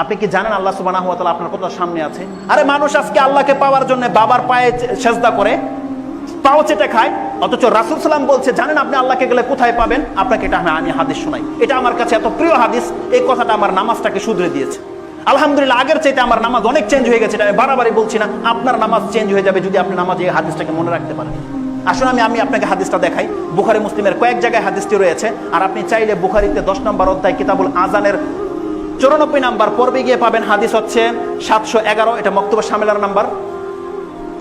আপনি কি জানেন আল্লাহ সুবহানাহু ওয়া তাআলা আপনার কত সামনে আছে? আরে মানুষ আজকে আল্লাহকে পাওয়ার জন্য বাবার পায়ে সেজদা করে, পাও চেটে খায়, অথচ রাসূল সাল্লাল্লাহু আলাইহি ওয়াসাল্লাম বলছে জানেন আপনি আল্লাহকে গেলে কোথায় পাবেন? আপনাকে এটা আমি হাদিস শোনাই, এটা আমার কাছে এত প্রিয় হাদিস, এই কথাটা আমার নামাজটাকে শুধরে দিয়েছে। আলহামদুলিল্লাহ, আগের চাইতে আমার নামাজ অনেক চেঞ্জ হয়ে গেছে। আমি বারবারই বলছি না, আপনার নামাজ চেঞ্জ হয়ে যাবে যদি আপনি নামাজে এই হাদিসটাকে মনে রাখতে পারেন। আসুন আমি আপনাকে হাদিসটা দেখাই। বুখারী মুসলিমের কয়েক জায়গায় হাদিসটি রয়েছে, আর আপনি চাইলে বুখারীতে 10 নম্বর অধ্যায় কিতাবুল আযানের 94 নাম্বার পর্বে গিয়ে পাবেন। হাদিস হচ্ছে 711, এটা মক্তবা শামিলার নাম্বার।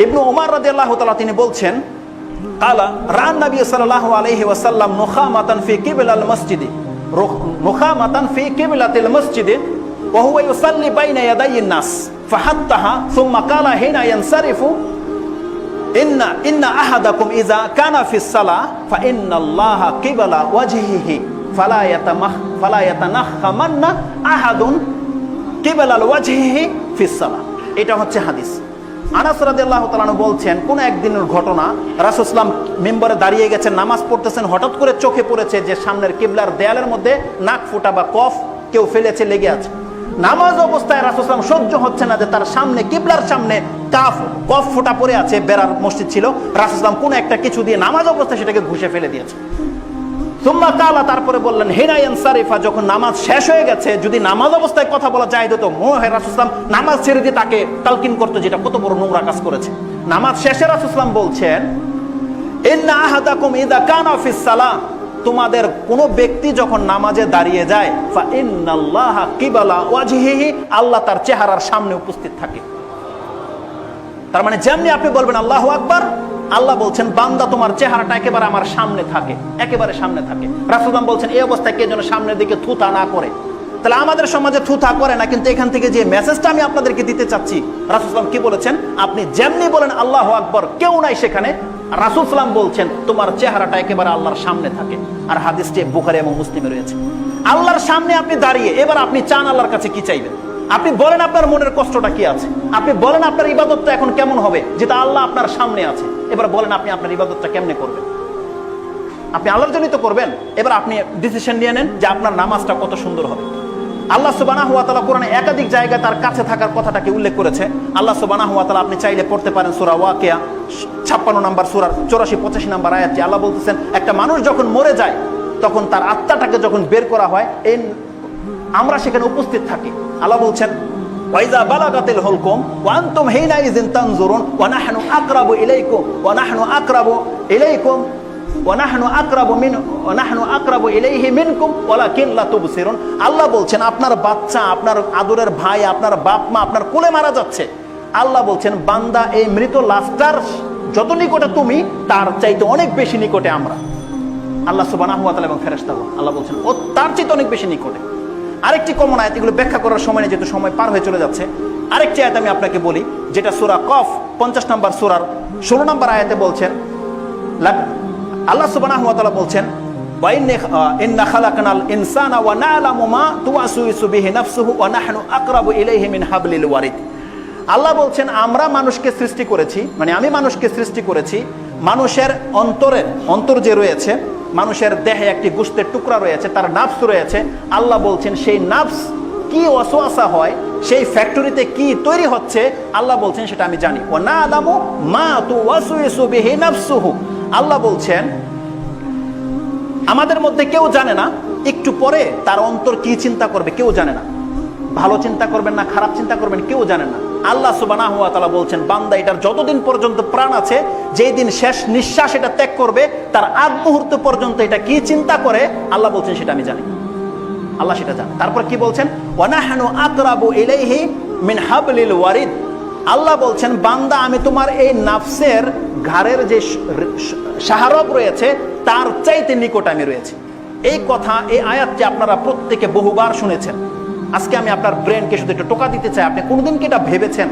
ইবনু ওমর রাদিয়াল্লাহু তাআলা তিনি বলছেন, কালা রান নবী সাল্লাল্লাহু আলাইহি ওয়াসাল্লাম নুখামাতান ফি কিবলাল মসজিদে, নুখামাতান ফি কিবলাতিল মসজিদে ওয়া হুয়া ইউসাল্লি বাইনা ইয়াদাইন নাস ফাহাত্তাহা সুম্মা কালা হিনা ইয়ানসারিফু ইন্না আহাদাকুম ইযা কানা ফিস সালাহ ফা ইন্নাল্লাহা কিবলা ওয়াজহিহি ফালা ইয়াতানাখামান্না আহাদুন কিবলাল ওয়াজহিহি ফিস সালাহ। এটা হচ্ছে হাদিস। আনাস রাদিয়াল্লাহু তাআলা বলছেন, কোন একদিনের ঘটনা, রাসূল সাল্লাল্লাহু আলাইহি ওয়াসাল্লাম মিম্বরে দাঁড়িয়ে গেছেন, নামাজ পড়তেছেন, হঠাৎ করে চোখে পড়েছে যে সামনের কিবলার দেয়ালের মধ্যে নাক ফুটা বা কফ কেউ ফেলেছে, লেগে আছে। নামাজ অবস্থায় রাসূল সাল্লাল্লাহু আলাইহি ওয়াসাল্লাম সহ্য হচ্ছে না যে তার সামনে কিবলার সামনে কফ ফুটা পড়ে আছে। বেড়ার মসজিদ ছিল, রাসূল সাল্লাল্লাহু আলাইহি ওয়াসাল্লাম কোন একটা কিছু দিয়ে নামাজ অবস্থায় সেটাকে ঘুষে ফেলে দিয়েছে। সুম্মা কালা, তারপরে বললেন হিনা ইয়ানসারিফা, যখন নামাজ শেষ হয়ে গেছে, যদি নামাজ অবস্থায় কথা বলা যায় তো মোহে রাসূল সাল্লাল্লাহু আলাইহি ওয়াসাল্লাম নামাজ ছেড়ে দিয়ে তাকে তালকিন করতে, যেটা কত বড় নোংরা কাজ করেছে। নামাজ শেষে রাসূল সাল্লাল্লাহু আলাইহি ওয়াসাল্লাম বলছেন, ইন্না আহাদাকুম ইযা কানা ফিস সালাহ, তোমাদের কোন ব্যক্তি যখন নামাজে দাঁড়িয়ে যায়, ফা ইন্নাল্লাহা কিবলা ওয়াজহিহি, আল্লাহ তার চেহারার সামনে উপস্থিত থাকে। তার মানে যেমনি আপনি বলবেন আল্লাহু আকবার, আল্লাহ বলছেন বান্দা তোমার চেহারাটা একেবারে আমার সামনে থাকে, একেবারে সামনে থাকে। রাসূলুল্লাহ বলছেন এই অবস্থায় কে যেন সামনের দিকে থুথা না করে। তাহলে আমাদের সমাজে থুথা করে না, কিন্তু এখান থেকে যে মেসেজটা আমি আপনাদেরকে দিতে চাচ্ছি, রাসূলুল্লাহ কি বলেছেন, আপনি যেমনি বলেন আল্লাহু আকবার, কেউ নাই সেখানে, রাসূলুল্লাহ বলছেন তোমার চেহারাটা একেবারে আল্লাহর সামনে থাকে। আর হাদিসটি বুখারী এবং মুসলিমে রয়েছে। আল্লাহর সামনে আপনি দাঁড়িয়ে, এবার আপনি চান আল্লাহর কাছে কি চাইবেন? আপনি বলেন আপনার মনের কষ্টটা কি আছে, আপনি বলেন আপনার ইবাদতটা এখন কেমন হবে, যেটা আল্লাহ আপনার সামনে আছে। এবার বলেন আপনি আপনার ইবাদতটা কেমনে করবেন? আপনি আল্লাহর জন্যই তো করবেন। এবার আপনি ডিসিশন নিয়ে নেন যে আপনার নামাজটা কত সুন্দর হবে। আল্লাহ সুবহানাহু ওয়া তাআলা কোরআনে একাধিক জায়গায় তার কাছে থাকার কথাটাকে উল্লেখ করেছে। আল্লাহ সুবহানাহু ওয়া তাআলা আপনি চাইলে পড়তে পারেন সূরা ওয়াকিয়া 56 নম্বর সূরার 84-85 নম্বর আয়াতটি। আল্লাহ বলতেছেন, একটা মানুষ যখন মরে যায় তখন তার আত্মাটাকে যখন বের করা হয়, আমরা সেখানে উপস্থিত থাকি। আল্লাহ বলছেন, ওয়াইজা বালাগাতিল হুলকুম ওয়া আনতুম হিনাইযিন তানজুরুন ওয়া নাহনু আকরাবু ইলাইকুম ওয়া নাহনু আকরাবু ইলাইকুম ওয়া নাহনু আকরাবু ইলাইহি মিনকুম ওয়ালাকিন লা তুবসিরুন। আল্লাহ বলছেন আপনার বাচ্চা, আপনার আদরের ভাই, আপনার বাপ মা আপনার কোলে মারা যাচ্ছে। আল্লাহ বলছেন বান্দা এই মৃত লাশটার যত নিকটে তুমি, তার চাইতে অনেক বেশি নিকটে আমরা। আল্লাহ সুবহানাহু ওয়া তাআলা এবং ফেরেশতাগণ, আল্লাহ বলছেন ও তার চাইতে অনেক বেশি নিকটে। আরেকটি কমন আয়াত, এগুলো ব্যাখ্যা করার সময় নেই যেহেতু সময় পার হয়ে চলে যাচ্ছে। আরেকটি আয়াত আমি আপনাকে বলি, যেটা সূরা কফ 50 নম্বর সূরার 16 নম্বর আয়াতে বলছেন, আল্লাহ সুবহানাহু ওয়া তাআলা বলছেন, ওয়া ইন্না খালাকনাল ইনসানা ওয়া না'লামু মা তুওয়াসওয়িসু বিহি নাফসুহু ওয়া নাহনু আকরাবু ইলাইহি মিন হাবলিল ওয়ারিদ। আল্লাহ বলছেন আমরা মানুষকে সৃষ্টি করেছি, মানে আমি মানুষকে সৃষ্টি করেছি, মানুষের অন্তর যে রয়েছে, মানুষের দেহে একটি গোশতের টুকরা রয়েছে, তার নাফস রয়েছে। আল্লাহ বলছেন সেই নাফস কি ওয়াসওয়াসা হয়, সেই ফ্যাক্টরিতে কি তৈরি হচ্ছে, আল্লাহ বলছেন সেটা আমি জানি। ওয়া না'লামু মা তুওয়াসওয়িসু বিহি নাফসুহু। আল্লাহ বলছেন আমাদের মধ্যে কেউ জানে না একটু পরে তার অন্তর কি চিন্তা করবে, কেউ জানে না। ভালো চিন্তা করবেন না খারাপ চিন্তা করবেন, কেউ জানে না। আল্লাহ সুবহানাহু ওয়া তাআলা বলছেন বান্দা এটার যতদিন পর্যন্ত প্রাণ আছে, যেই দিন শেষ নিঃশ্বাস এটা ত্যাগ করবে, তার আগ মুহূর্ত পর্যন্ত এটা কি চিন্তা করে, আল্লাহ বলছেন সেটা আমি জানি। আল্লাহ সেটা জানে। তারপর কি বলছেন, ওয়া নাহনু আকরাবু ইলাইহি মিন হাবলিল ওয়ারিদ। আল্লাহ বলছেন বান্দা আমি তোমার এই নাফসের ঘাড়ের যে শাহরগ রয়েছে তার চাইতে নিকট আমি রয়েছি। এই কথা, এই আয়াতটি আপনারা প্রত্যেকে বহুবার শুনেছেন। আজকে আমি আপনার ব্রেনকে শুধু একটু টোকা দিতে চাই, আপনি কোনোদিন কি এটা ভেবেছেন?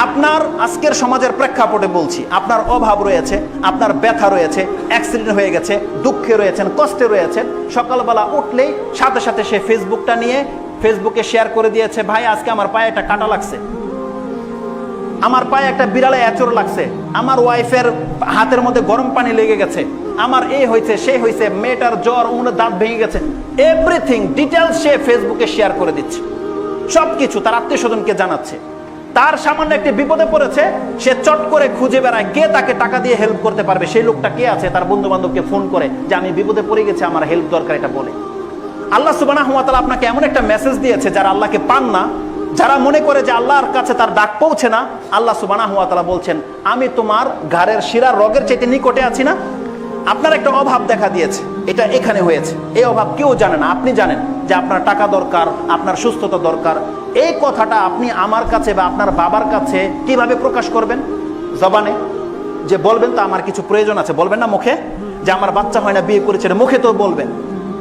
আপনার আজকের সমাজের প্রেক্ষাপটে বলছি, আপনার অভাব রয়েছে, আপনার ব্যথা রয়েছে, অ্যাক্সিডেন্ট হয়ে গেছে, দুঃখে রয়েছেন, কষ্টে রয়েছেন। সকালবেলা উঠলেই সাথে সাথে সে ফেসবুকটা নিয়ে ফেসবুকে শেয়ার করে দিয়েছে, ভাই আজকে আমার পায়ে একটা কাঁটা লাগছে, আমার পায়ে একটা বিড়ালে এঁচড় লাগছে, আমার ওয়াইফের হাতের মধ্যে গরম পানি লেগে গেছে, আমার এই হয়েছে সেই হয়েছে, মেয়েটার জ্বর, দাঁত ভেঙে গেছে, এভরিথিং ডিটেলস সে ফেসবুকে শেয়ার করে দিচ্ছে। সবকিছু তার আত্মীয় স্বজনকে জানাচ্ছে। তার সামান্য একটি বিপদে পড়েছে, সে চট করে খুঁজে বেড়ায় কে তাকে টাকা দিয়ে হেল্প করতে পারবে, সেই লোকটা কে আছে, তার বন্ধু বান্ধবকে ফোন করে যে আমি বিপদে পড়ে গেছি, আমার হেল্প দরকার, এটা বলে। আল্লাহ সুবহানাহু ওয়া তাআলা আপনাকে এমন একটা মেসেজ দিয়েছে, যারা আল্লাহকে পান না, যারা মনে করে যে আল্লাহর কাছে তার ডাক পৌঁছে না, আল্লাহ সুবহানাহু ওয়া তাআলা বলছেন আমি তোমার ঘাড়ের শিরার রগের চাইতে নিকটে আছি না। আপনার একটা অভাব দেখা দিয়েছে, এটা এখানে হয়েছে, এই অভাব কেউ জানে না, আপনি জানেন যে আপনার টাকা দরকার, আপনার সুস্থতা দরকার। এই কথাটা আপনি আমার কাছে বা আপনার বাবার কাছে কিভাবে প্রকাশ করবেন? জবানে যে বলবেন তো আমার কিছু প্রয়োজন আছে, বলবেন না মুখে যে আমার বাচ্চা হয় না, বিয়ে করেছে, মুখে তো বলবেন।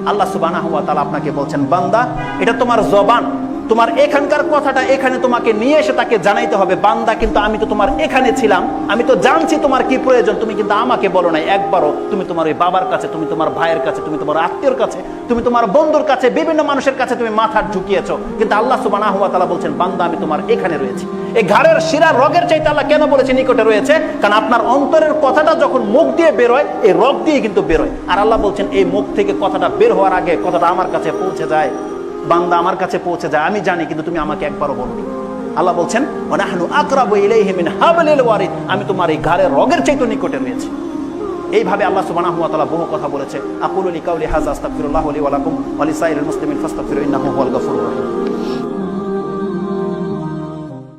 আল্লাহ সুবহানাহু ওয়া তাআলা আপনাকে বলছেন বান্দা, এটা তোমার জবান, তোমার এখানকার কথাটা এখানে তোমাকে নিয়ে এসে তাকে জানাইতে হবে, বান্দা কিন্তু আমি তো তোমার এখানে ছিলাম, আমি তো জানছি তোমার কি প্রয়োজন, তুমি কিন্তু আমাকে বলো নাই একবারও। তুমি তোমার ওই বাবার কাছে, তুমি তোমার ভাইয়ের কাছে, তুমি তোমার আত্মীয়র কাছে, তুমি তোমার বন্ধুর কাছে, বিভিন্ন মানুষের কাছে তুমি মাথা ঝুঁকিয়েছো, কিন্তু আল্লাহ সুবহানাহু ওয়া তাআলা বলছেন বান্দা আমি তোমার এখানে রয়েছি। এই ঘাড়ের শিরার রগের চাইতে আল্লাহ কেন বলেছে নিকটে রয়েছে? কারণ আপনার অন্তরের কথাটা যখন মুখ দিয়ে বেরোয়, এই রগ দিয়ে কিন্তু বেরোয়। আর আল্লাহ বলছেন এই মুখ থেকে কথাটা বের হওয়ার আগে কথাটা আমার কাছে পৌঁছে যায়, বান্দা আমার কাছে পৌঁছে যায়, আমি জানি, কিন্তু তুমি আমাকে একবারও বলোনি। আল্লাহ বলছেন ওয়ানাহনু আকরাবু ইলাইহি মিন হাবলিল ওয়ারিদ, আমি তোমার এই ঘাড়ের রগের চাইতে নিকটে রয়েছি। এইভাবে আল্লাহ সুবহানাহু ওয়া তাআলা বহু কথা বলেছে। আকুলু লিকাউলি হাযা আস্তাগফিরুল্লাহ লি ওয়া লাকুম ওয়া লিসাইরিল মুসলিমিন ফাস্তাগফিরু ইন্নাহু হুয়াল গফুরুর রহিম।